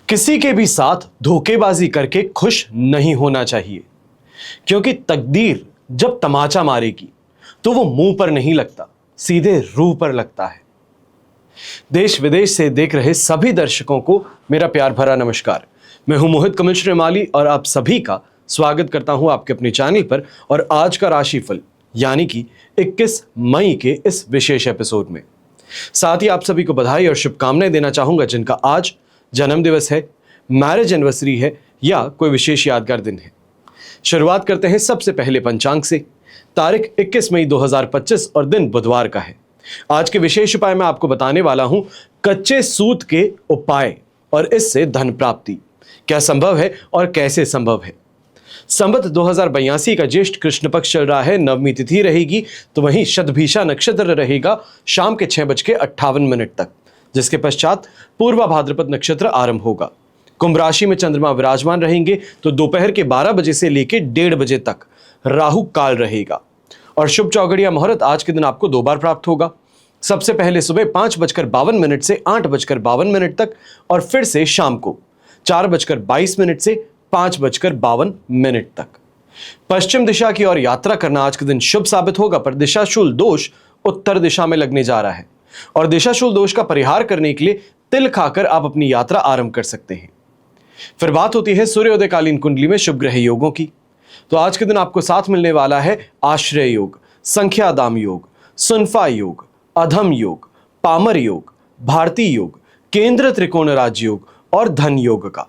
किसी के भी साथ धोखेबाजी करके खुश नहीं होना चाहिए, क्योंकि तकदीर जब तमाचा मारेगी तो वो मुंह पर नहीं लगता, सीधे रूह पर लगता है। देश विदेश से देख रहे सभी दर्शकों को मेरा प्यार भरा नमस्कार। मैं हूं मोहित कमल श्रीमाली और आप सभी का स्वागत करता हूं आपके अपने चैनल पर। और आज का राशिफल यानी कि 21 मई के इस विशेष एपिसोड में साथ ही आप सभी को बधाई और शुभकामनाएं देना चाहूंगा जिनका आज जन्म दिवस है, मैरिज एनिवर्सरी है या कोई विशेष यादगार दिन है। शुरुआत करते हैं सबसे पहले पंचांग से। तारीख 21 मई 2025 और दिन बुधवार का है। आज के विशेष उपाय में आपको बताने वाला हूं कच्चे सूत के उपाय और इससे धन प्राप्ति क्या संभव है और कैसे संभव है। संवत 2082 का ज्येष्ठ कृष्ण पक्ष चल रहा है, नवमी तिथि रहेगी, तो वहीं शतभिषा नक्षत्र रहेगा शाम के 6:58 तक, जिसके पश्चात पूर्वा भाद्रपद नक्षत्र आरंभ होगा। कुंभ राशि में चंद्रमा विराजमान रहेंगे, तो दोपहर के 12 बजे से लेकर 1:30 बजे तक राहु काल रहेगा और शुभ चौघड़िया मुहूर्त आज के दिन आपको 2 बार प्राप्त होगा। सबसे पहले सुबह 5:52 से 8:52 तक और फिर से शाम को 4:22 से 5:52 तक। पश्चिम दिशा की ओर यात्रा करना आज के दिन शुभ साबित होगा, पर दिशाशूल दोष उत्तर दिशा में लगने जा रहा है और दिशाशूल दोष का परिहार करने के लिए तिल खाकर आप अपनी यात्रा आरंभ कर सकते हैं। फिर बात होती है सूर्योदयकालीन कुंडली में शुभ ग्रह योगों की। तो आज के दिन आपको साथ मिलने वाला है आश्रय योग, संख्यादाम योग, सुनफा योग, अधम योग, पामर योग, भारतीय योग, केंद्र त्रिकोण राज योग और धन योग का।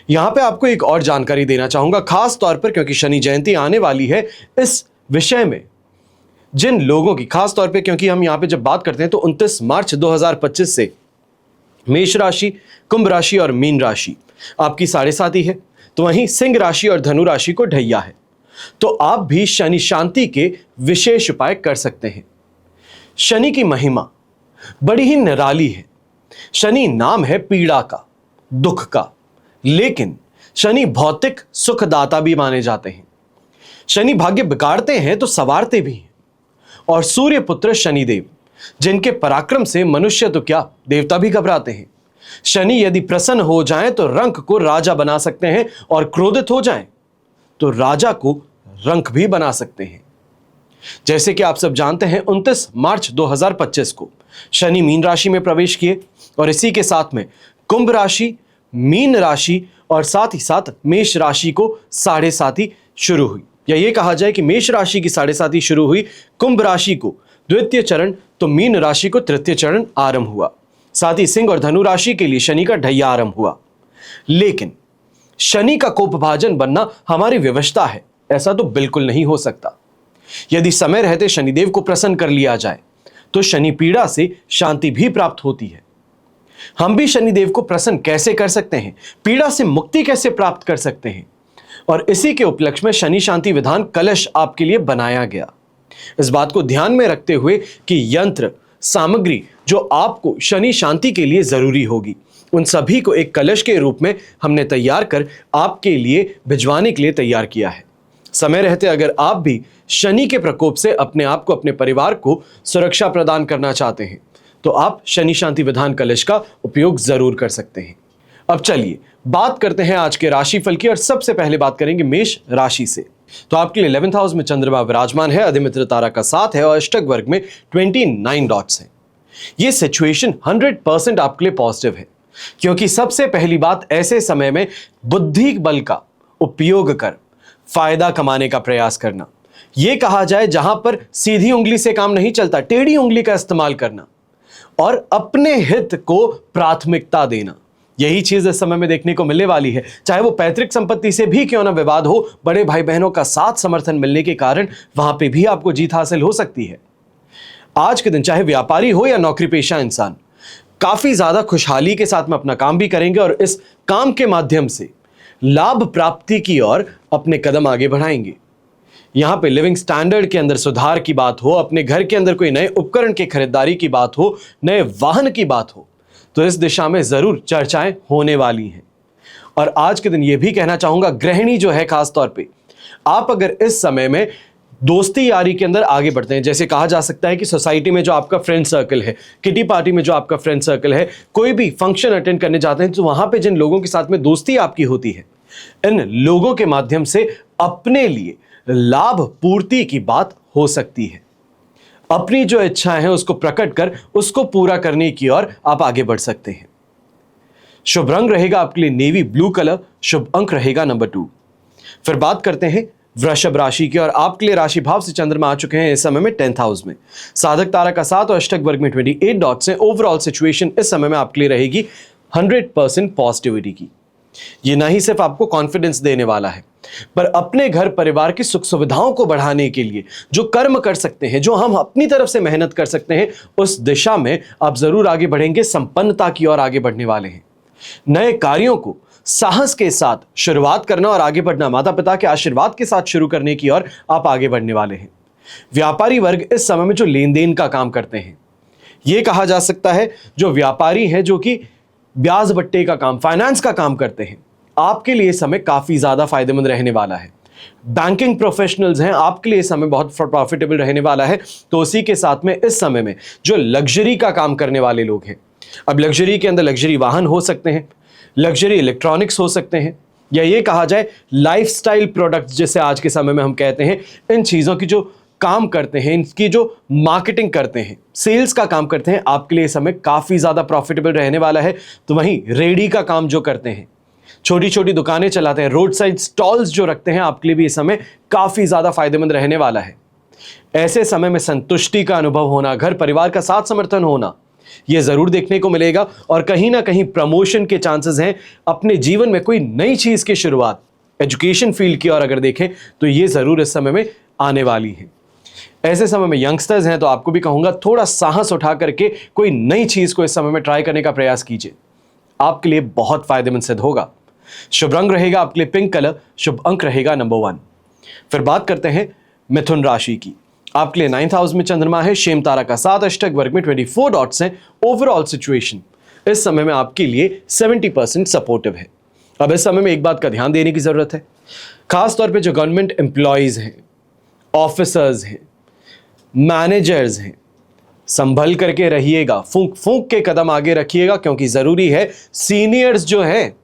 यहां पे आपको एक और जानकारी देना चाहूंगा, खास तौर पर क्योंकि शनि जयंती आने वाली है, इस विषय में जिन लोगों की खास तौर पे, क्योंकि हम यहां पे जब बात करते हैं तो 29 मार्च 2025 से मेष राशि, कुंभ राशि और मीन राशि आपकी 7.5 है, तो वहीं सिंह राशि और धनु राशि को ढैया है। तो आप भी शनि शांति के विशेष उपाय कर सकते हैं। शनि की महिमा बड़ी ही निराली है। शनि नाम है पीड़ा का, दुख का, लेकिन शनि भौतिक सुखदाता भी माने जाते हैं। शनि भाग्य बिगाड़ते हैं तो संवारते भी हैं। और सूर्य पुत्र शनिदेव, जिनके पराक्रम से मनुष्य तो क्या देवता भी घबराते हैं। शनि यदि प्रसन्न हो जाएं तो रंक को राजा बना सकते हैं और क्रोधित हो जाएं तो राजा को रंक भी बना सकते हैं। जैसे कि आप सब जानते हैं 29 मार्च 2025 को शनि मीन राशि में प्रवेश किए और इसी के साथ में कुंभ राशि, मीन राशि और साथ ही साथ मेष राशि को 7.5 शुरू हुई, या ये कहा जाए कि मेष राशि की 7.5 शुरू हुई, कुंभ राशि को द्वितीय चरण तो मीन राशि को तृतीय चरण आरंभ हुआ। साथ ही सिंह और धनु राशि के लिए शनि का ढैया आरंभ हुआ। लेकिन शनि का कोपभाजन बनना हमारी विवशता है, ऐसा तो बिल्कुल नहीं हो सकता। यदि समय रहते शनिदेव को प्रसन्न कर लिया जाए तो शनि पीड़ा से शांति भी प्राप्त होती है। हम भी शनिदेव को प्रसन्न कैसे कर सकते हैं, पीड़ा से मुक्ति कैसे प्राप्त कर सकते हैं, और इसी के उपलक्ष्य में शनि शांति विधान कलश आपके लिए बनाया गया। इस बात को ध्यान में रखते हुए कि यंत्र सामग्री जो आपको शनि शांति के लिए जरूरी होगी, उन सभी को एक कलश के रूप में हमने तैयार कर आपके लिए भिजवाने के लिए तैयार किया है। समय रहते अगर आप भी शनि के प्रकोप से अपने आप को, अपने परिवार को सुरक्षा प्रदान करना चाहते हैं तो आप शनि शांति विधान कलश का उपयोग जरूर कर सकते हैं। अब चलिए बात करते हैं आज के राशिफल की और सबसे पहले बात करेंगे मेष राशि से। तो आपके लिए 11th हाउस में चंद्रमा विराजमान है, अधिमित्र तारा का 7 है और अष्टक वर्ग में 29 डॉट्स हैं। ये सिचुएशन 100% आपके लिए पॉजिटिव है, क्योंकि सबसे पहली बात, ऐसे समय में बुद्धि बल का उपयोग कर फायदा कमाने का प्रयास करना। यह कहा जाए जहां पर सीधी उंगली से काम नहीं चलता, टेढ़ी उंगली का इस्तेमाल करना और अपने हित को प्राथमिकता देना, यही चीज इस समय में देखने को मिलने वाली है। चाहे वो पैतृक संपत्ति से भी क्यों ना विवाद हो, बड़े भाई बहनों का साथ समर्थन मिलने के कारण वहां पे भी आपको जीत हासिल हो सकती है। आज के दिन चाहे व्यापारी हो या नौकरी पेशा इंसान, काफी ज्यादा खुशहाली के साथ में अपना काम भी करेंगे और इस काम के माध्यम से लाभ प्राप्ति की ओर अपने कदम आगे बढ़ाएंगे। यहां पे लिविंग स्टैंडर्ड के अंदर सुधार की बात हो, अपने घर के अंदर कोई नए उपकरण की खरीदारी की बात हो, नए वाहन की बात हो, तो इस दिशा में जरूर चर्चाएं होने वाली हैं। और आज के दिन यह भी कहना चाहूंगा, गृहिणी जो है खास तौर पे, आप अगर इस समय में दोस्ती यारी के अंदर आगे बढ़ते हैं। जैसे कहा जा सकता है कि सोसाइटी में जो आपका फ्रेंड सर्कल है, किटी पार्टी में जो आपका फ्रेंड सर्कल है, कोई भी फंक्शन अटेंड करने जाते हैं तो वहां पे जिन लोगों के साथ में दोस्ती आपकी होती है, इन लोगों के माध्यम से अपने लिए लाभ पूर्ति की बात हो सकती है। अपनी जो इच्छाएं हैं उसको प्रकट कर उसको पूरा करने की ओर आप आगे बढ़ सकते हैं। शुभ रंग रहेगा आपके लिए नेवी ब्लू कलर, शुभ अंक रहेगा नंबर 2। फिर बात करते हैं वृषभ राशि की, और आपके लिए राशि भाव से चंद्रमा आ चुके हैं इस समय में 10th हाउस में। साधक तारा का 7 और अष्टक वर्ग में 28 डॉट्स हैं। ओवरऑल सिचुएशन इस समय में आपके लिए रहेगी 100% पॉजिटिविटी की। ये ना ही सिर्फ आपको कॉन्फिडेंस देने वाला है, पर अपने घर परिवार की सुख सुविधाओं को बढ़ाने के लिए जो कर्म कर सकते हैं, जो हम अपनी तरफ से मेहनत कर सकते हैं, उस दिशा में आप जरूर आगे बढ़ेंगे, संपन्नता की ओर आगे बढ़ने वाले हैं। नए कार्यों को साहस के साथ शुरुआत करना और आगे बढ़ना, माता पिता के आशीर्वाद के साथ शुरू करने की ओर आप आगे बढ़ने वाले हैं। व्यापारी वर्ग इस समय में जो लेन देन का काम करते हैं, यह कहा जा सकता है जो व्यापारी हैं, जो कि ब्याज बट्टे का काम, फाइनेंस का काम करते हैं, आपके लिए समय काफी ज्यादा फायदेमंद रहने वाला है। बैंकिंग प्रोफेशनल्स हैं, आपके लिए समय बहुत प्रॉफिटेबल रहने वाला है। तो उसी के साथ में इस समय में जो लग्जरी का काम करने वाले लोग हैं, अब लग्जरी के अंदर लग्जरी वाहन हो सकते हैं, लग्जरी इलेक्ट्रॉनिक्स हो सकते हैं, या ये कहा जाए लाइफस्टाइल प्रोडक्ट्स जिसे आज के समय में हम कहते हैं, इन चीजों की जो काम करते हैं, इनकी जो मार्केटिंग करते हैं, सेल्स का काम करते हैं, आपके लिए समय काफी ज्यादा प्रॉफिटेबल रहने वाला है। तो वहीं रेडी का काम जो करते हैं, छोटी छोटी दुकानें चलाते हैं, रोड साइड स्टॉल्स जो रखते हैं, आपके लिए भी इस समय काफी ज्यादा फायदेमंद रहने वाला है। ऐसे समय में संतुष्टि का अनुभव होना, घर परिवार का साथ समर्थन होना, यह जरूर देखने को मिलेगा। और कहीं ना कहीं प्रमोशन के चांसेस हैं। अपने जीवन में कोई नई चीज की शुरुआत एजुकेशन फील्ड की ओर अगर देखें तो यह जरूर इस समय में आने वाली है। ऐसे समय में यंगस्टर्स हैं तो आपको भी कहूंगा थोड़ा साहस उठा करके कोई नई चीज को इस समय में ट्राई करने का प्रयास कीजिए, आपके लिए बहुत फायदेमंद सिद्ध होगा। शुभ रंग रहेगा आपके लिए पिंक कलर, शुभ अंक रहेगा नंबर 1। फिर बात करते हैं मिथुन राशि की। आपके लिए 9th हाउस में चंद्रमा है, शेम तारा का 7, अष्टक वर्ग में 24 डॉट्स हैं। ओवरऑल सिचुएशन इस समय में आपके लिए 70% सपोर्टिव है। अब इस समय में एक बात का ध्यान देने की जरूरत है, खासतौर पे जो गवर्नमेंट एम्प्लॉयज हैं, ऑफिसर्स हैं, मैनेजर्स हैं, संभल करके रहिएगा, फूंक फूंक के कदम आगे रखिएगा, क्योंकि जरूरी है सीनियर्स जो हैं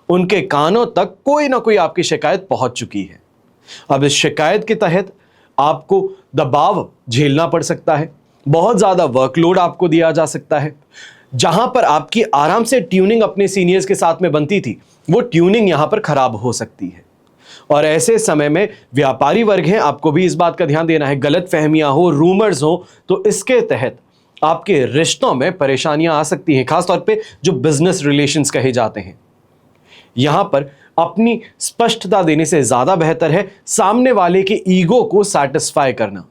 उनके कानों तक कोई ना कोई आपकी शिकायत पहुंच चुकी है। अब इस शिकायत के तहत आपको दबाव झेलना पड़ सकता है, बहुत ज्यादा वर्कलोड आपको दिया जा सकता है। जहां पर आपकी आराम से ट्यूनिंग अपने सीनियर्स के साथ में बनती थी, वो ट्यूनिंग यहां पर खराब हो सकती है। और ऐसे समय में व्यापारी वर्ग हैं, आपको भी इस बात का ध्यान देना है, गलत फहमियां हो, रूमर्स हो, तो इसके तहत आपके रिश्तों में परेशानियां आ सकती हैं, खासतौर पे जो बिजनेस रिलेशंस कहे जाते हैं। यहां पर अपनी स्पष्टता देने से ज्यादा बेहतर है सामने वाले के ईगो को सैटिस्फाई करना।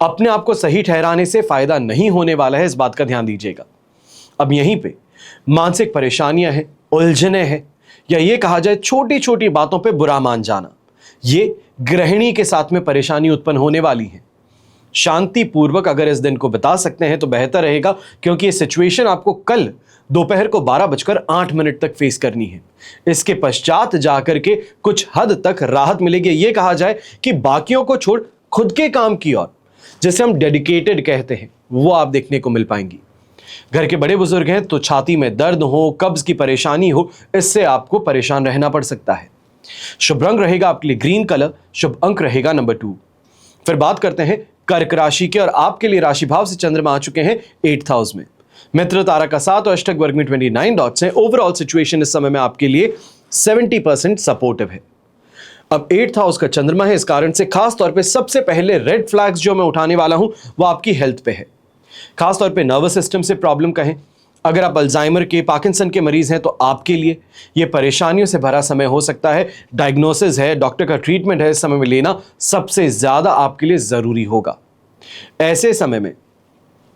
अपने आप को सही ठहराने से फायदा नहीं होने वाला है, इस बात का ध्यान दीजिएगा। अब यहीं पे मानसिक परेशानियां हैं, उलझने हैं, या ये कहा जाए छोटी छोटी बातों पे बुरा मान जाना, ये गृहिणी के साथ में परेशानी उत्पन्न होने वाली है। शांतिपूर्वक अगर इस दिन को बिता सकते हैं तो बेहतर रहेगा, क्योंकि ये सिचुएशन आपको कल दोपहर को 12:08 तक फेस करनी है। इसके पश्चात जाकर के कुछ हद तक राहत मिलेगी। यह कहा जाए कि बाकियों को छोड़ खुद के काम की ओर, जिसे हम डेडिकेटेड कहते हैं, वो आप देखने को मिल पाएंगी। घर के बड़े बुजुर्ग हैं तो छाती में दर्द हो, कब्ज की परेशानी हो, इससे आपको परेशान रहना पड़ सकता है। शुभ रंग रहेगा आपके लिए ग्रीन कलर, शुभ अंक रहेगा नंबर 2। फिर बात करते हैं कर्क राशि की, और आपके लिए राशि भाव से चंद्रमा आ चुके हैं 8th हाउस में। मित्र तारा का 7 और अष्टक वर्ग में 29 डॉट्स हैं। ओवरऑल सिचुएशन इस समय में आपके लिए 70% सपोर्टिव है। अब 8th हाउस का चंद्रमा है, इस कारण से खास तौर पे सबसे पहले रेड फ्लैग्स जो मैं उठाने वाला हूं वो आपकी हेल्थ पे है। खास तौर पे नर्वस सिस्टम से प्रॉब्लम कहें, अगर आप अल्जाइमर के, पार्किंसन के मरीज हैं तो आपके लिए ये परेशानियों से भरा समय हो सकता है। डायग्नोसिस है, डॉक्टर का ट्रीटमेंट है, इस समय में लेना सबसे ज्यादा आपके लिए जरूरी होगा। ऐसे समय में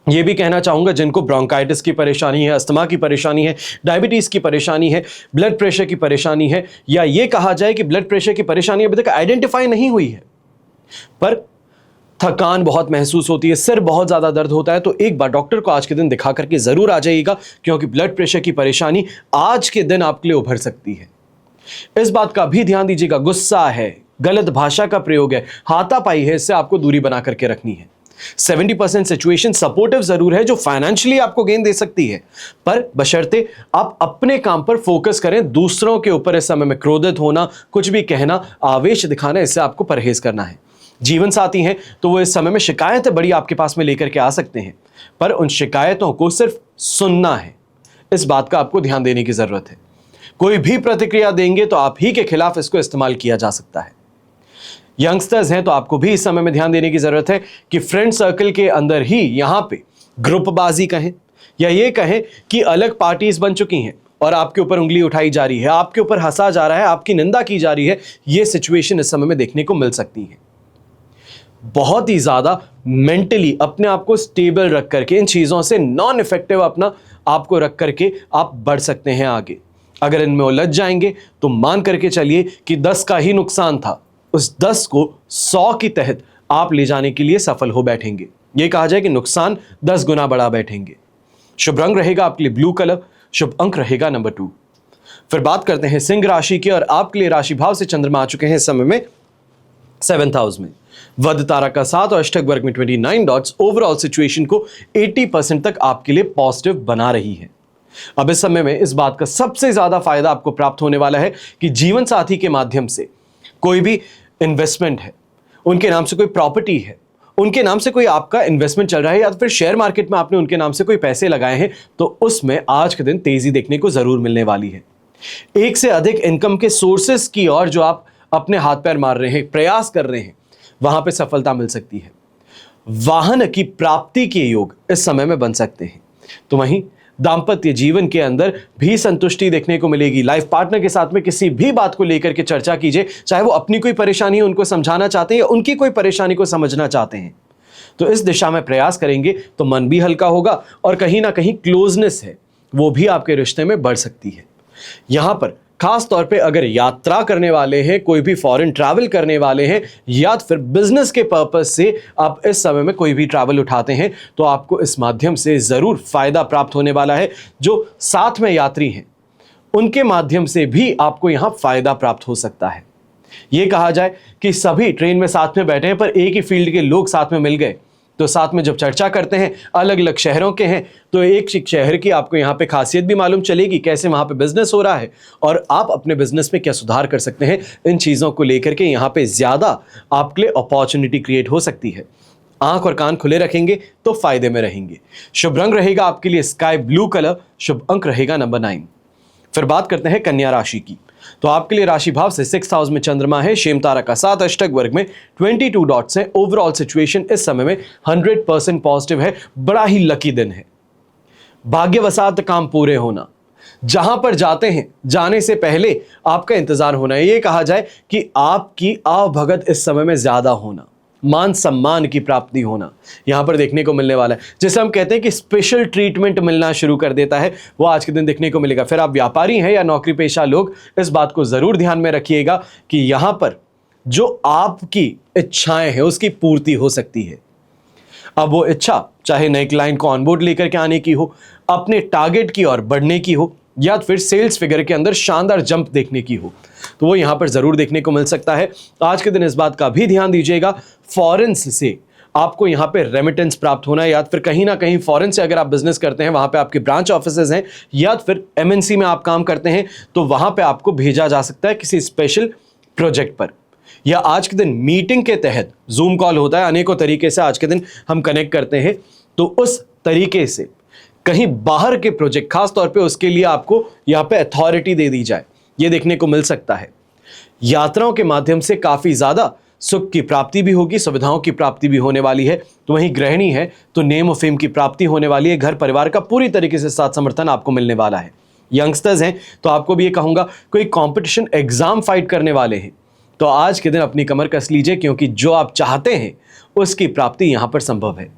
ये भी कहना चाहूंगा, जिनको ब्रोंकाइटिस की परेशानी है, अस्थमा की परेशानी है, डायबिटीज की परेशानी है, ब्लड प्रेशर की परेशानी है, या ये कहा जाए कि ब्लड प्रेशर की परेशानी अभी तक आइडेंटिफाई नहीं हुई है, पर थकान बहुत महसूस होती है, सिर बहुत ज्यादा दर्द होता है, तो एक बार डॉक्टर को आज के दिन दिखा करके जरूर आ जाइएगा, क्योंकि ब्लड प्रेशर की परेशानी आज के दिन आपके लिए उभर सकती है। इस बात का भी ध्यान दीजिएगा, गुस्सा है, गलत भाषा का प्रयोग है, हाथापाई है, इससे आपको दूरी बना करके रखनी है। 70% सिचुएशन सपोर्टिव जरूर है, जो फाइनेंशियली आपको गेन दे सकती है, पर बशर्ते आप अपने काम पर फोकस करें। दूसरों के ऊपर इस समय में क्रोधित होना, कुछ भी कहना, आवेश दिखाना, इससे आपको परहेज करना है। जीवन साथी हैं तो वो इस समय में शिकायतें बड़ी आपके पास में लेकर के आ सकते हैं, पर उन शिकायतों को सिर्फ सुनना है, इस बात का आपको ध्यान देने की जरूरत है। कोई भी प्रतिक्रिया देंगे तो आप ही के खिलाफ इसको इस्तेमाल किया जा सकता है। यंगस्टर्स हैं तो आपको भी इस समय में ध्यान देने की जरूरत है कि फ्रेंड सर्कल के अंदर ही यहां पे ग्रुपबाजी कहें या ये कहें कि अलग पार्टीज बन चुकी हैं और आपके ऊपर उंगली उठाई जा रही है, आपके ऊपर हंसा जा रहा है, आपकी निंदा की जा रही है, ये सिचुएशन इस समय में देखने को मिल सकती है। बहुत ही ज्यादा मेंटली अपने आप को स्टेबल रख करके, इन चीजों से नॉन इफेक्टिव अपना आपको रख करके आप बढ़ सकते हैं आगे। अगर इनमें उलझ जाएंगे तो मान करके चलिए कि 10 का ही नुकसान था, उस 10 को 100 की तहत आप ले जाने के लिए सफल हो बैठेंगे। यह कहा जाए कि नुकसान 10 गुना बढ़ा बैठेंगे। शुभ रंग रहेगा आपके लिए ब्लू कलर, शुभ अंक रहेगा नंबर 2। फिर बात करते हैं सिंह राशि की, और आपके लिए राशि भाव से चंद्रमा आ चुके हैं इस समय में 7th हाउस में। वध तारा का 7 और अष्टक वर्ग में 29 डॉट्स ओवरऑल सिचुएशन को 80% तक आपके लिए पॉजिटिव बना रही है। अब इस समय में इस बात का सबसे ज्यादा फायदा आपको प्राप्त होने वाला है कि जीवन साथी के माध्यम से कोई भी इन्वेस्टमेंट है, उनके नाम से कोई प्रॉपर्टी है, उनके नाम से कोई आपका इन्वेस्टमेंट चल रहा है, या फिर शेयर मार्केट में आपने उनके नाम से कोई पैसे लगाए हैं, तो उसमें आज के दिन तेजी देखने को जरूर मिलने वाली है। एक से अधिक इनकम के सोर्सेस की ओर जो आप अपने हाथ पैर मार रहे हैं, प्रयास कर रहे हैं, वहां पे सफलता मिल सकती है। वाहन की प्राप्ति के योग इस समय में बन सकते हैं। तो वहीं दाम्पत्य जीवन के अंदर भी संतुष्टि देखने को मिलेगी। लाइफ पार्टनर के साथ में किसी भी बात को लेकर के चर्चा कीजिए, चाहे वो अपनी कोई परेशानी है उनको समझाना चाहते हैं या उनकी कोई परेशानी को समझना चाहते हैं, तो इस दिशा में प्रयास करेंगे तो मन भी हल्का होगा और कहीं ना कहीं क्लोजनेस है वो भी आपके रिश्ते में बढ़ सकती है। यहां पर खास तौर पे अगर यात्रा करने वाले हैं, कोई भी फॉरेन ट्रैवल करने वाले हैं, या फिर बिजनेस के पर्पस से आप इस समय में कोई भी ट्रैवल उठाते हैं, तो आपको इस माध्यम से जरूर फायदा प्राप्त होने वाला है। जो साथ में यात्री हैं उनके माध्यम से भी आपको यहां फायदा प्राप्त हो सकता है। यह कहा जाए कि सभी ट्रेन में साथ में बैठे हैं, पर एक ही फील्ड के लोग साथ में मिल गए, तो साथ में जब चर्चा करते हैं, अलग अलग शहरों के हैं, तो एक शहर की आपको यहाँ पे खासियत भी मालूम चलेगी, कैसे वहाँ पे बिजनेस हो रहा है और आप अपने बिजनेस में क्या सुधार कर सकते हैं। इन चीज़ों को लेकर के यहाँ पे ज़्यादा आपके लिए अपॉर्चुनिटी क्रिएट हो सकती है। आंख और कान खुले रखेंगे तो फायदे में रहेंगे। शुभ रंग रहेगा आपके लिए स्काई ब्लू कलर, शुभ अंक रहेगा नंबर 9। फिर बात करते हैं कन्या राशि की, तो आपके लिए राशि भाव से 6th हाउस में चंद्रमा है, शेम तारा का 7 अष्टक वर्ग में 22 डॉट्स है। ओवरऑल सिचुएशन इस समय में 100% पॉजिटिव है। बड़ा ही लकी दिन है। भाग्यवशात काम पूरे होना, जहां पर जाते हैं जाने से पहले आपका इंतजार होना है। यह कहा जाए कि आपकी आवभगत इस समय में ज्यादा होना, मान सम्मान की प्राप्ति होना यहां पर देखने को मिलने वाला है। जैसे हम कहते हैं कि स्पेशल ट्रीटमेंट मिलना शुरू कर देता है, वो आज के दिन देखने को मिलेगा। फिर आप व्यापारी हैं या नौकरी पेशा लोग, इस बात को जरूर ध्यान में रखिएगा कि यहां पर जो आपकी इच्छाएं हैं उसकी पूर्ति हो सकती है। अब वो इच्छा चाहे नए क्लाइंट को ऑनबोर्ड लेकर के आने की हो, अपने टारगेट की ओर बढ़ने की हो, या फिर सेल्स फिगर के अंदर शानदार जंप देखने की हो, तो वो यहां पर जरूर देखने को मिल सकता है। आज के दिन इस बात का भी ध्यान दीजिएगा, फॉरेन से आपको यहां पे रेमिटेंस प्राप्त होना है, या फिर कहीं ना कहीं फॉरेन से अगर आप बिजनेस करते हैं, वहां पे आपके ब्रांच ऑफिसेज हैं, या फिर एमएनसी में आप काम करते हैं, तो वहां पे आपको भेजा जा सकता है किसी स्पेशल प्रोजेक्ट पर। या आज के दिन मीटिंग के तहत जूम कॉल होता है, अनेकों तरीके से आज के दिन हम कनेक्ट करते हैं, तो उस तरीके से कहीं बाहर के प्रोजेक्ट, खास तौर पे उसके लिए आपको यहाँ पे अथॉरिटी दे दी जाए, ये देखने को मिल सकता है। यात्राओं के माध्यम से काफी ज्यादा सुख की प्राप्ति भी होगी, सुविधाओं की प्राप्ति भी होने वाली है। तो वहीं गृहिणी है तो नेम और फेम की प्राप्ति होने वाली है। घर परिवार का पूरी तरीके से साथ समर्थन आपको मिलने वाला है। यंगस्टर्स हैं तो आपको भी ये कहूंगा, कोई कंपटीशन एग्जाम फाइट करने वाले हैं तो आज के दिन अपनी कमर कस लीजिए, क्योंकि जो आप चाहते हैं उसकी प्राप्ति यहां पर संभव है।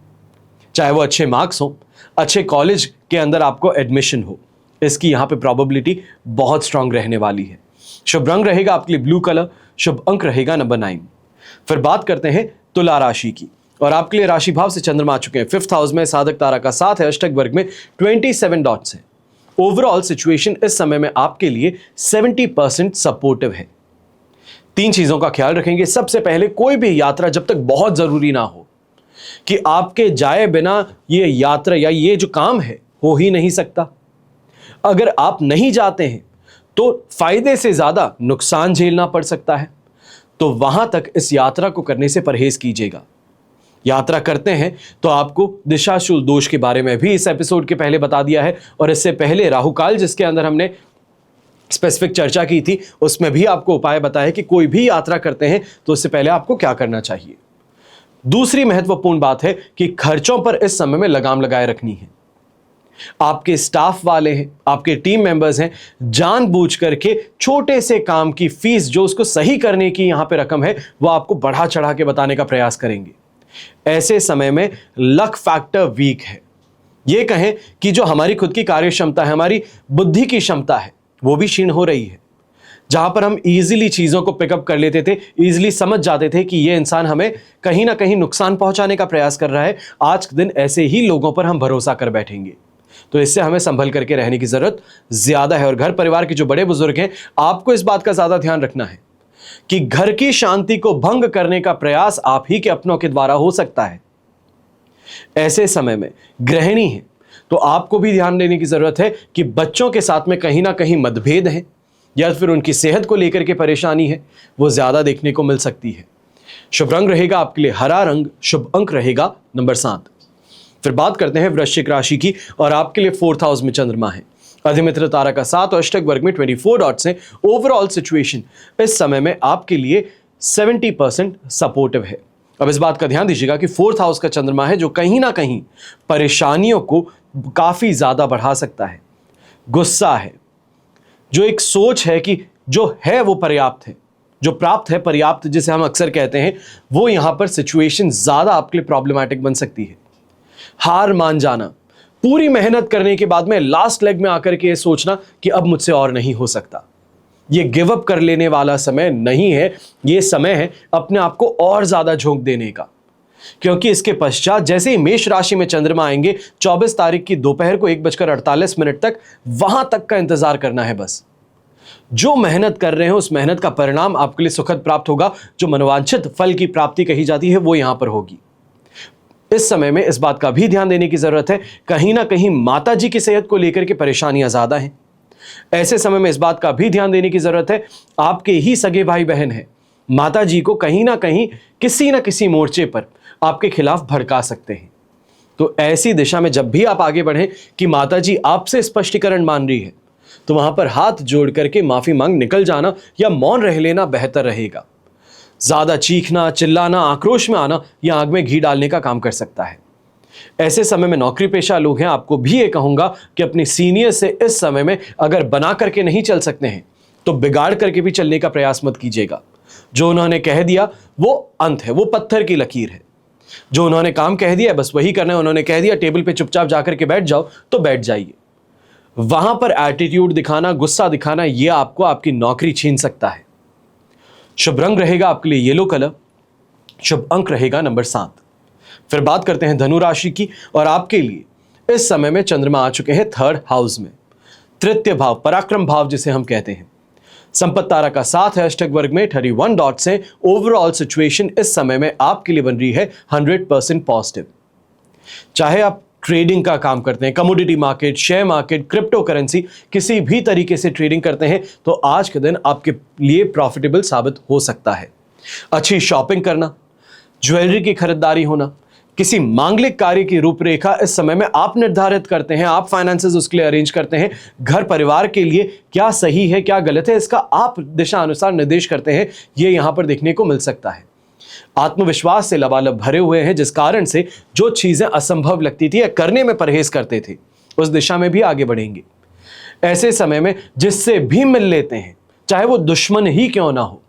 चाहे वो अच्छे मार्क्स हो, अच्छे कॉलेज के अंदर आपको एडमिशन हो, इसकी यहां पे प्रोबेबिलिटी बहुत स्ट्रांग रहने वाली है। शुभ रंग रहेगा आपके लिए ब्लू कलर, शुभ अंक रहेगा नंबर 9। फिर बात करते हैं तुला राशि की, और आपके लिए राशि भाव से चंद्रमा आ चुके हैं 5th हाउस में, साधक तारा का 7 है, अष्टक वर्ग में 27 डॉट्स है। ओवरऑल सिचुएशन इस समय में आपके लिए 70% सपोर्टिव है। 3 चीजों का ख्याल रखेंगे। सबसे पहले, कोई भी यात्रा जब तक बहुत जरूरी ना हो कि आपके जाए बिना ये यात्रा या ये जो काम है हो ही नहीं सकता। अगर आप नहीं जाते हैं तो फायदे से ज्यादा नुकसान झेलना पड़ सकता है, तो वहां तक इस यात्रा को करने से परहेज कीजिएगा। यात्रा करते हैं तो आपको दिशाशूल दोष के बारे में भी इस एपिसोड के पहले बता दिया है, और इससे पहले राहुकाल जिसके अंदर हमने स्पेसिफिक चर्चा की थी उसमें भी आपको उपाय बताया कि कोई भी यात्रा करते हैं तो उससे पहले आपको क्या करना चाहिए। दूसरी महत्वपूर्ण बात है कि खर्चों पर इस समय में लगाम लगाए रखनी है। आपके स्टाफ वाले हैं, आपके टीम मेंबर्स हैं, जानबूझ करके छोटे से काम की फीस जो उसको सही करने की यहां पे रकम है वो आपको बढ़ा चढ़ा के बताने का प्रयास करेंगे। ऐसे समय में लक फैक्टर वीक है। ये कहें कि जो हमारी खुद की कार्य क्षमता है, हमारी बुद्धि की क्षमता है, वो भी क्षीण हो रही है। जहां पर हम इजीली चीजों को पिकअप कर लेते थे, इजीली समझ जाते थे कि ये इंसान हमें कहीं ना कहीं नुकसान पहुंचाने का प्रयास कर रहा है, आज के दिन ऐसे ही लोगों पर हम भरोसा कर बैठेंगे। तो इससे हमें संभल करके रहने की जरूरत ज्यादा है। और घर परिवार के जो बड़े बुजुर्ग हैं, आपको इस बात का ज्यादा ध्यान रखना है कि घर की शांति को भंग करने का प्रयास आप ही के अपनों के द्वारा हो सकता है। ऐसे समय में गृहिणी है तो आपको भी ध्यान देने की जरूरत है कि बच्चों के साथ में कहीं ना कहीं मतभेद है या फिर उनकी सेहत को लेकर के परेशानी है, वो ज्यादा देखने को मिल सकती है। शुभ रंग रहेगा आपके लिए हरा रंग, शुभ अंक रहेगा नंबर 7। फिर बात करते हैं वृश्चिक राशि की, और आपके लिए 4th हाउस में चंद्रमा है। अधिमित्र तारा का 7 और अष्टक वर्ग में 24 डॉट्स हैं। ओवरऑल सिचुएशन इस समय में आपके लिए 70% सपोर्टिव है। अब इस बात का ध्यान दीजिएगा कि 4th हाउस का चंद्रमा है जो कहीं ना कहीं परेशानियों को काफी ज्यादा बढ़ा सकता है। गुस्सा है, जो एक सोच है कि जो है वो पर्याप्त है, जो प्राप्त है पर्याप्त जिसे हम अक्सर कहते हैं, वो यहां पर सिचुएशन ज्यादा आपके लिए प्रॉब्लमैटिक बन सकती है। हार मान जाना, पूरी मेहनत करने के बाद में लास्ट लेग में आकर के ये सोचना कि अब मुझसे और नहीं हो सकता, ये गिव अप कर लेने वाला समय नहीं है। ये समय है अपने आप को और ज्यादा झोंक देने का, क्योंकि इसके पश्चात जैसे ही मेष राशि में चंद्रमा आएंगे 24 तारीख की दोपहर को 1:48 तक, वहां तक का इंतजार करना है बस। जो मेहनत कर रहे हैं उस मेहनत का परिणाम आपके लिए सुखद प्राप्त होगा। जो मनोवांछित फल की प्राप्ति कही जाती है वो यहां पर होगी। इस समय में इस बात का भी ध्यान देने की जरूरत है, कहीं ना कहीं माता जी की सेहत को लेकर के परेशानियां ज्यादा हैं। ऐसे समय में इस बात का भी ध्यान देने की जरूरत है, आपके ही सगे भाई बहन हैं, माता जी को कहीं ना कहीं किसी ना किसी मोर्चे पर आपके खिलाफ भड़का सकते हैं। तो ऐसी दिशा में जब भी आप आगे बढ़ें कि माता जी आपसे स्पष्टीकरण मान रही है, तो वहां पर हाथ जोड़ करके माफी मांग निकल जाना या मौन रह लेना बेहतर रहेगा। ज्यादा चीखना, चिल्लाना, आक्रोश में आना या आग में घी डालने का काम कर सकता है। ऐसे समय में नौकरी पेशा लोग हैं, आपको भी ये कहूंगा कि अपने सीनियर से इस समय में अगर बना करके नहीं चल सकते हैं तो बिगाड़ करके भी चलने का प्रयास मत कीजिएगा। जो उन्होंने कह दिया वो अंत है, वो पत्थर की लकीर है। जो उन्होंने काम कह दिया बस वही करना है। उन्होंने कह दिया टेबल पे चुपचाप जाकर के बैठ जाओ, तो बैठ जाइए। वहां पर एटीट्यूड दिखाना, गुस्सा दिखाना, यह आपको आपकी नौकरी छीन सकता है। शुभ रंग रहेगा आपके लिए येलो कलर, शुभ अंक रहेगा नंबर 7। फिर बात करते हैं धनु राशि की, और आपके लिए इस समय में चंद्रमा आ चुके हैं 3rd हाउस में, तृतीय भाव, पराक्रम भाव जिसे हम कहते हैं। संपत्ति तारा का 7 है, अष्टक वर्ग में 31 डॉट्स हैं। ओवरऑल सिचुएशन इस समय में आपके लिए बन रही है 100% पॉजिटिव। चाहे आप ट्रेडिंग का काम करते हैं, commodity market, share market, crypto currency, किसी भी तरीके से ट्रेडिंग करते हैं, तो आज के दिन आपके लिए प्रॉफिटेबल साबित हो सकता है। अच्छी शॉपिंग करना, ज्वेलरी की खरीदारी होना, किसी मांगलिक कार्य की रूपरेखा इस समय में आप निर्धारित करते हैं, आप फाइनेंसेस उसके लिए अरेंज करते हैं। घर परिवार के लिए क्या सही है क्या गलत है इसका आप दिशा अनुसार निर्देश करते हैं, ये यहां पर देखने को मिल सकता है। आत्मविश्वास से लबालब भरे हुए हैं, जिस कारण से जो चीजें असंभव लगती थी या करने में परहेज करते थे उस दिशा में भी आगे बढ़ेंगे। ऐसे समय में जिससे भी मिल लेते हैं, चाहे वो दुश्मन ही क्यों ना हो,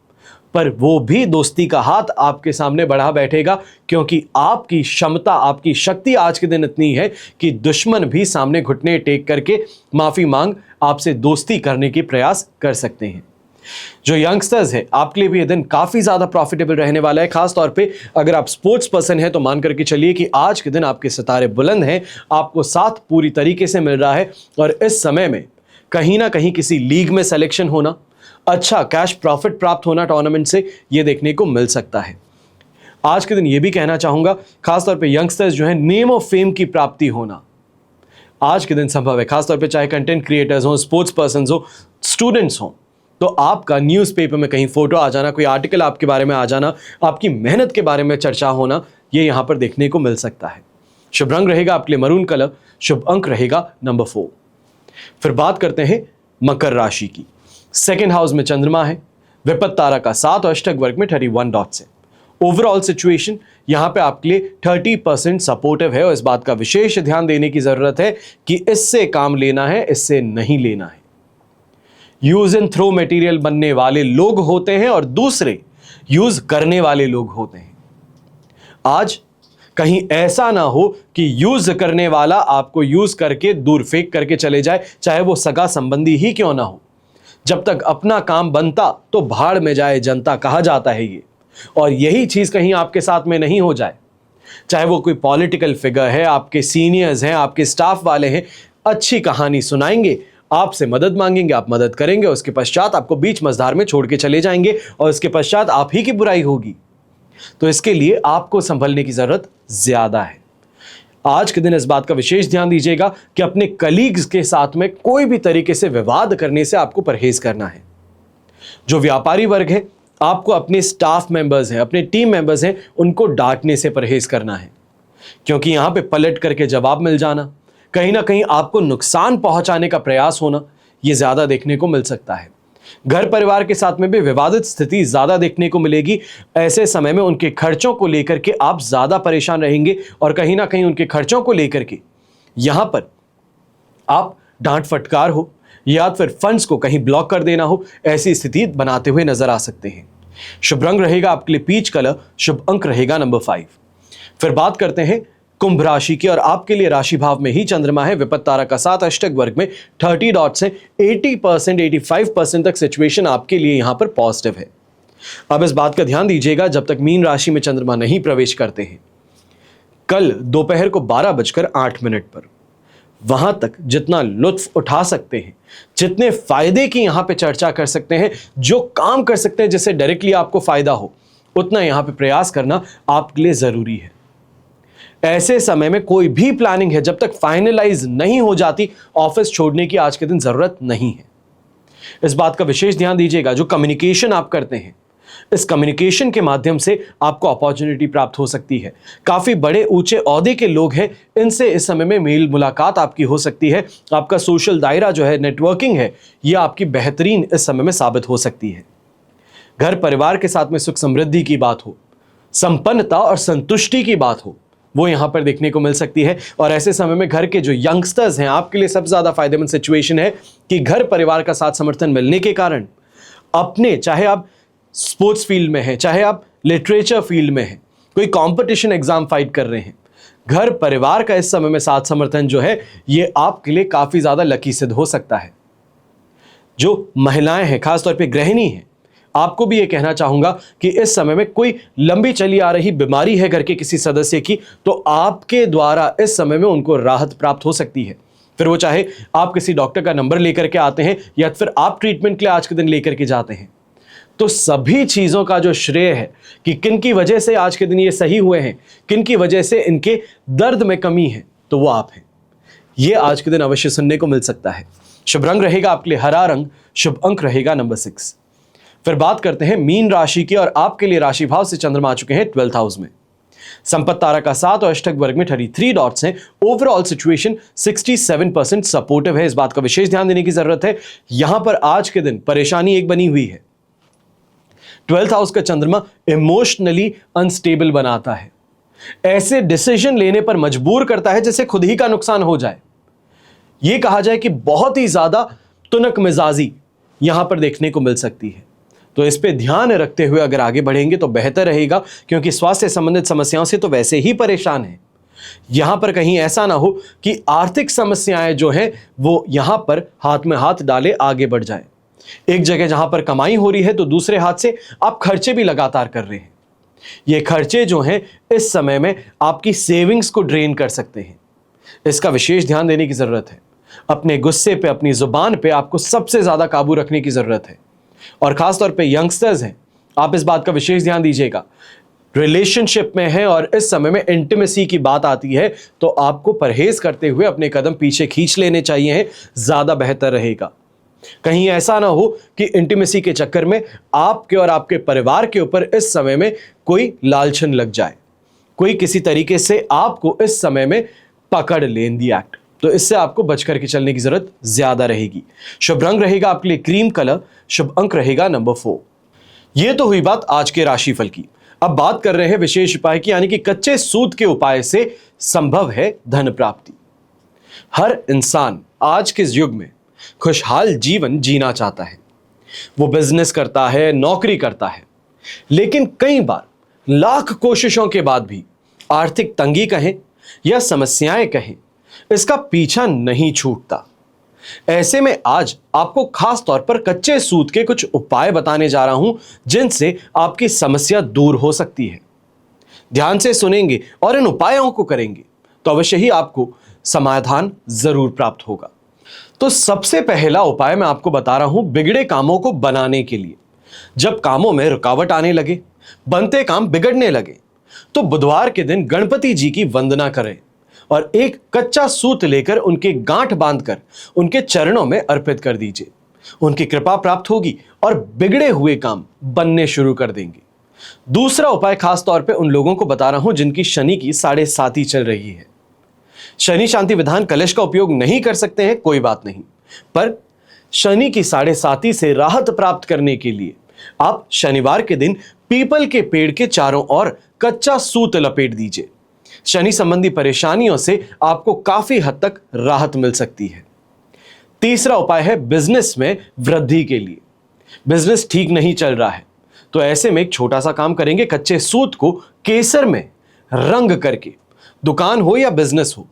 पर वो भी दोस्ती का हाथ आपके सामने बढ़ा बैठेगा, क्योंकि आपकी क्षमता, आपकी शक्ति आज के दिन इतनी है कि दुश्मन भी सामने घुटने टेक करके माफी मांग आपसे दोस्ती करने की प्रयास कर सकते हैं। जो यंगस्टर्स है आपके लिए भी ये दिन काफी ज्यादा प्रॉफिटेबल रहने वाला है। खास तौर पे अगर आप स्पोर्ट्स पर्सन हैं तो मान करके चलिए कि आज के दिन आपके सितारे बुलंद हैं, आपको साथ पूरी तरीके से मिल रहा है। और इस समय में कहीं ना कहीं किसी लीग में सिलेक्शन होना, अच्छा कैश प्रॉफिट प्राप्त होना टूर्नामेंट से, ये देखने को मिल सकता है। आज के दिन ये भी कहना चाहूंगा, खासतौर पे यंगस्टर्स जो है, नेम ऑफ फेम की प्राप्ति होना आज के दिन संभव है। खासतौर पे चाहे कंटेंट क्रिएटर्स हो, स्पोर्ट्स पर्सन हो, स्टूडेंट्स हो, तो आपका न्यूज़पेपर में कहीं फोटो आ जाना, कोई आर्टिकल आपके बारे में आ जाना, आपकी मेहनत के बारे में चर्चा होना, ये यहां पर देखने को मिल सकता है। शुभ रंग रहेगा आपके लिए मरून कलर, शुभ अंक रहेगा नंबर 4। फिर बात करते हैं मकर राशि की। सेकेंड हाउस में चंद्रमा है, विपत्त तारा का 7 और अष्टक वर्ग में 31 डॉट्स है। ओवरऑल सिचुएशन यहां पे आपके लिए 30% सपोर्टिव है और इस बात का विशेष ध्यान देने की जरूरत है कि इससे काम लेना है, इससे नहीं लेना है। यूज एंड थ्रो मटेरियल बनने वाले लोग होते हैं और दूसरे यूज करने वाले लोग होते हैं। आज कहीं ऐसा ना हो कि यूज करने वाला आपको यूज करके दूर फेंक करके चले जाए, चाहे वो सगा संबंधी ही क्यों ना हो। जब तक अपना काम बनता तो भाड़ में जाए जनता, कहा जाता है ये, और यही चीज कहीं आपके साथ में नहीं हो जाए। चाहे वो कोई पॉलिटिकल फिगर है, आपके सीनियर्स हैं, आपके स्टाफ वाले हैं, अच्छी कहानी सुनाएंगे, आपसे मदद मांगेंगे, आप मदद करेंगे, उसके पश्चात आपको बीच मझधार में छोड़ के चले जाएंगे और उसके पश्चात आप ही की बुराई होगी। तो इसके लिए आपको संभलने की जरूरत ज्यादा है। आज के दिन इस बात का विशेष ध्यान दीजिएगा कि अपने कलीग्स के साथ में कोई भी तरीके से विवाद करने से आपको परहेज करना है। जो व्यापारी वर्ग है, आपको अपने स्टाफ मेंबर्स हैं, अपने टीम मेंबर्स हैं, उनको डांटने से परहेज करना है, क्योंकि यहां पे पलट करके जवाब मिल जाना, कहीं ना कहीं आपको नुकसान पहुंचाने का प्रयास होना, यह ज्यादा देखने को मिल सकता है। घर परिवार के साथ में भी विवादित स्थिति ज्यादा देखने को मिलेगी। ऐसे समय में उनके खर्चों को लेकर के आप ज्यादा परेशान रहेंगे और कहीं ना कहीं उनके खर्चों को लेकर के यहां पर आप डांट फटकार हो या फिर फंड्स को कहीं ब्लॉक कर देना हो, ऐसी स्थिति बनाते हुए नजर आ सकते हैं। शुभ रंग रहेगा आपके लिए पीच कलर, शुभ अंक रहेगा नंबर 5। फिर बात करते हैं कुंभ राशि की और आपके लिए राशि भाव में ही चंद्रमा है, विपत्त तारा का 7 अष्टक वर्ग में 30 डॉट्स है। 80% 85% तक सिचुएशन आपके लिए यहां पर पॉजिटिव है। अब इस बात का ध्यान दीजिएगा, जब तक मीन राशि में चंद्रमा नहीं प्रवेश करते हैं, कल दोपहर को 12:08 पर, वहां तक जितना लुत्फ उठा सकते हैं, जितने फायदे की यहां पे चर्चा कर सकते हैं, जो काम कर सकते हैं जिससे डायरेक्टली आपको फायदा हो, उतना यहां पे प्रयास करना आपके लिए जरूरी है। ऐसे समय में कोई भी प्लानिंग है, जब तक फाइनलाइज नहीं हो जाती, ऑफिस छोड़ने की आज के दिन जरूरत नहीं है। इस बात का विशेष ध्यान दीजिएगा, जो कम्युनिकेशन आप करते हैं, इस कम्युनिकेशन के माध्यम से आपको अपॉर्चुनिटी प्राप्त हो सकती है। काफी बड़े ऊंचे ओहदे के लोग हैं, इनसे इस समय में मेल मुलाकात आपकी हो सकती है। आपका सोशल दायरा जो है, नेटवर्किंग है, यह आपकी बेहतरीन इस समय में साबित हो सकती है। घर परिवार के साथ में सुख समृद्धि की बात हो, संपन्नता और संतुष्टि की बात हो, वो यहां पर देखने को मिल सकती है। और ऐसे समय में घर के जो यंगस्टर्स हैं, आपके लिए सबसे ज्यादा फायदेमंद सिचुएशन है कि घर परिवार का साथ समर्थन मिलने के कारण अपने, चाहे आप स्पोर्ट्स फील्ड में हैं, चाहे आप लिटरेचर फील्ड में हैं, कोई कंपटीशन एग्जाम फाइट कर रहे हैं, घर परिवार का इस समय में साथ समर्थन जो है, ये आपके लिए काफी ज्यादा लकी सिद्ध हो सकता है। जो महिलाएं हैं, खासतौर पे गृहिणी हैं, आपको भी ये कहना चाहूंगा कि इस समय में कोई लंबी चली आ रही बीमारी है घर के किसी सदस्य की, तो आपके द्वारा इस समय में उनको राहत प्राप्त हो सकती है। फिर वो चाहे आप किसी डॉक्टर का नंबर लेकर के आते हैं या फिर आप ट्रीटमेंट के लिए आज के दिन लेकर के जाते हैं, तो सभी चीजों का जो श्रेय है कि किन की वजह से आज के दिन ये सही हुए हैं, किन की वजह से इनके दर्द में कमी है, तो वो आप हैं। ये आज के दिन अवश्य सुनने को मिल सकता है। शुभ रंग रहेगा आपके लिए हरा रंग, शुभ अंक रहेगा नंबर 6। फिर बात करते हैं मीन राशि की और आपके लिए राशि भाव से चंद्रमा आ चुके हैं 12th हाउस में। संपत्त तारा का 7 और अष्टक वर्ग में 33 डॉट्स हैं। ओवरऑल सिचुएशन 67% सपोर्टिव है। इस बात का विशेष ध्यान देने की जरूरत है। यहां पर आज के दिन परेशानी एक बनी हुई है, 12th हाउस का चंद्रमा इमोशनली अनस्टेबल बनाता है, ऐसे डिसीजन लेने पर मजबूर करता है जिससे खुद ही का नुकसान हो जाए। यह कहा जाए कि बहुत ही ज्यादा तुनक मिजाजी यहां पर देखने को मिल सकती है। तो इस पे ध्यान रखते हुए अगर आगे बढ़ेंगे तो बेहतर रहेगा, क्योंकि स्वास्थ्य संबंधित समस्याओं से तो वैसे ही परेशान हैं। यहां पर कहीं ऐसा ना हो कि आर्थिक समस्याएं जो हैं वो यहां पर हाथ में हाथ डाले आगे बढ़ जाए। एक जगह जहां पर कमाई हो रही है तो दूसरे हाथ से आप खर्चे भी लगातार कर रहे हैं। ये खर्चे जो हैं इस समय में आपकी सेविंग्स को ड्रेन कर सकते हैं। इसका विशेष ध्यान देने की जरूरत है। अपने गुस्से पे, अपनी जुबान पे आपको सबसे ज्यादा काबू रखने की जरूरत है। और खासतौर पे यंगस्टर्स हैं, आप इस बात का विशेष ध्यान दीजिएगा। रिलेशनशिप में है और इस समय में इंटीमेसी की बात आती है तो आपको परहेज करते हुए अपने कदम पीछे खींच लेने चाहिए, ज्यादा बेहतर रहेगा। कहीं ऐसा ना हो कि इंटीमेसी के चक्कर में आपके और आपके परिवार के ऊपर इस समय में कोई लालचन लग जाए, कोई किसी तरीके से आपको इस समय में पकड़ ले इन दी एक्ट। तो इससे आपको बच करके चलने की जरूरत ज्यादा रहेगी। शुभ रंग रहेगा आपके लिए क्रीम कलर, शुभ अंक रहेगा नंबर 4। यह तो हुई बात आज के राशिफल की। अब बात कर रहे हैं विशेष उपाय की, यानी कि कच्चे सूत के उपाय से संभव है धन प्राप्ति। हर इंसान आज के युग में खुशहाल जीवन जीना चाहता है। वो बिजनेस करता है, नौकरी करता है, लेकिन कई बार लाख कोशिशों के बाद भी आर्थिक तंगी कहें या समस्याएं कहें, इसका पीछा नहीं छूटता। ऐसे में आज आपको खास तौर पर कच्चे सूत के कुछ उपाय बताने जा रहा हूं जिनसे आपकी समस्या दूर हो सकती है। ध्यान से सुनेंगे और इन उपायों को करेंगे तो अवश्य ही आपको समाधान जरूर प्राप्त होगा। तो सबसे पहला उपाय मैं आपको बता रहा हूं बिगड़े कामों को बनाने के लिए। जब कामों में रुकावट आने लगे, बनते काम बिगड़ने लगे, तो बुधवार के दिन गणपति जी की वंदना करें और एक कच्चा सूत लेकर उनके गांठ बांधकर उनके चरणों में अर्पित कर दीजिए। उनकी कृपा प्राप्त होगी और बिगड़े हुए काम बनने शुरू कर देंगे। दूसरा उपाय खास तौर पे उन लोगों को बता रहा हूं जिनकी शनि की 7.5 चल रही है। शनि शांति विधान कलश का उपयोग नहीं कर सकते हैं, कोई बात नहीं, पर शनि की 7.5 से राहत प्राप्त करने के लिए आप शनिवार के दिन पीपल के पेड़ के चारों ओर कच्चा सूत लपेट दीजिए। शनि संबंधी परेशानियों से आपको काफी हद तक राहत मिल सकती है। तीसरा उपाय है बिजनेस में वृद्धि के लिए। बिजनेस ठीक नहीं चल रहा है तो ऐसे में एक छोटा सा काम करेंगे। कच्चे सूत को केसर में रंग करके, दुकान हो या बिजनेस हो,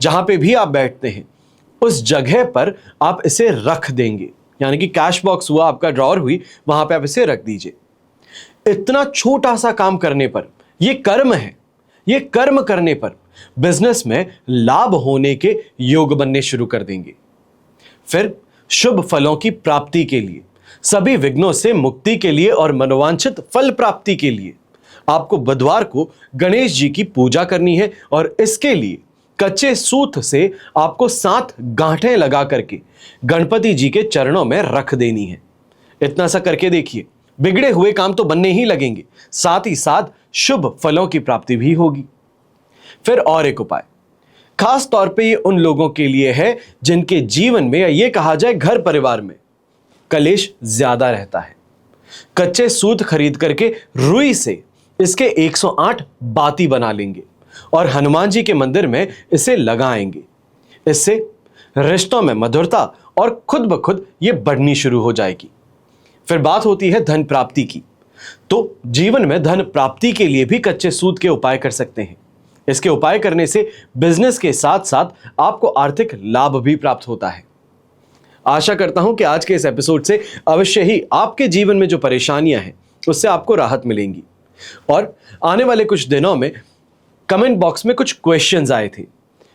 जहां पे भी आप बैठते हैं उस जगह पर आप इसे रख देंगे, यानी कि कैश बॉक्स हुआ, आपका ड्रॉअर हुई, वहां पे आप इसे रख दीजिए। इतना छोटा सा काम करने पर, ये कर्म है, ये कर्म करने पर बिजनेस में लाभ होने के योग बनने शुरू कर देंगे। फिर शुभ फलों की प्राप्ति के लिए, सभी विघ्नों से मुक्ति के लिए और मनोवांछित फल प्राप्ति के लिए आपको बुधवार को गणेश जी की पूजा करनी है और इसके लिए कच्चे सूत से आपको 7 गांठें लगा करके गणपति जी के चरणों में रख देनी है। इतना सा करके देखिए, बिगड़े हुए काम तो बनने ही लगेंगे, साथ ही साथ शुभ फलों की प्राप्ति भी होगी। फिर और एक उपाय खास तौर पे ये उन लोगों के लिए है जिनके जीवन में, या ये कहा जाए घर परिवार में, कलेश ज्यादा रहता है। कच्चे सूत खरीद करके रुई से इसके 108 बाती बना लेंगे और हनुमान जी के मंदिर में इसे लगाएंगे। इससे रिश्तों में मधुरता और खुद ब खुद ये बढ़नी शुरू हो जाएगी। फिर बात होती है धन प्राप्ति की, तो जीवन में धन प्राप्ति के लिए भी कच्चे सूत के उपाय कर सकते हैं। इसके उपाय करने से बिजनेस के साथ साथ आपको आर्थिक लाभ भी प्राप्त होता है। आशा करता हूं कि आज के इस एपिसोड से अवश्य ही आपके जीवन में जो परेशानियां हैं उससे आपको राहत मिलेंगी। और आने वाले कुछ दिनों में कमेंट बॉक्स में कुछ क्वेश्चंस आए थे,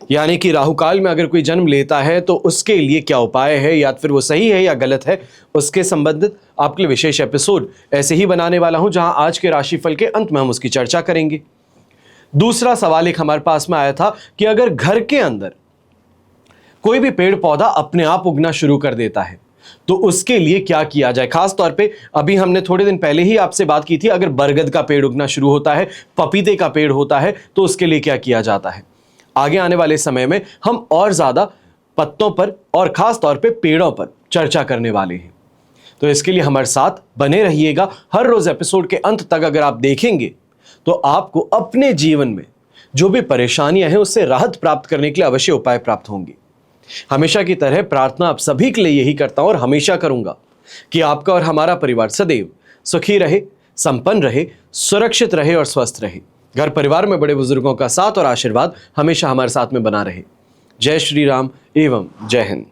यानी कि राहु काल में अगर कोई जन्म लेता है तो उसके लिए क्या उपाय है, या फिर वो सही है या गलत है, उसके संबंधित आपके लिए विशेष एपिसोड ऐसे ही बनाने वाला हूं जहां आज के राशिफल के अंत में हम उसकी चर्चा करेंगे। दूसरा सवाल एक हमारे पास में आया था कि अगर घर के अंदर कोई भी पेड़ पौधा अपने आप उगना शुरू कर देता है तो उसके लिए क्या किया जाए। खास तौर पे अभी हमने थोड़े दिन पहले ही आपसे बात की थी, अगर बरगद का पेड़ उगना शुरू होता है, पपीते का पेड़ होता है, तो उसके लिए क्या किया जाता है। आगे आने वाले समय में हम और ज्यादा पत्तों पर और खास तौर पे पेड़ों पर चर्चा करने वाले हैं। तो इसके लिए हमारे साथ बने रहिएगा। हर रोज एपिसोड के अंत तक अगर आप देखेंगे तो आपको अपने जीवन में जो भी परेशानियां हैं उससे राहत प्राप्त करने के लिए अवश्य उपाय प्राप्त होंगे। हमेशा की तरह प्रार्थना आप सभी के लिए यही करता हूं और हमेशा करूंगा कि आपका और हमारा परिवार सदैव सुखी रहे, संपन्न रहे, सुरक्षित रहे और स्वस्थ रहे। घर परिवार में बड़े बुजुर्गों का साथ और आशीर्वाद हमेशा हमारे साथ में बना रहे। जय श्री राम एवं जय हिंद।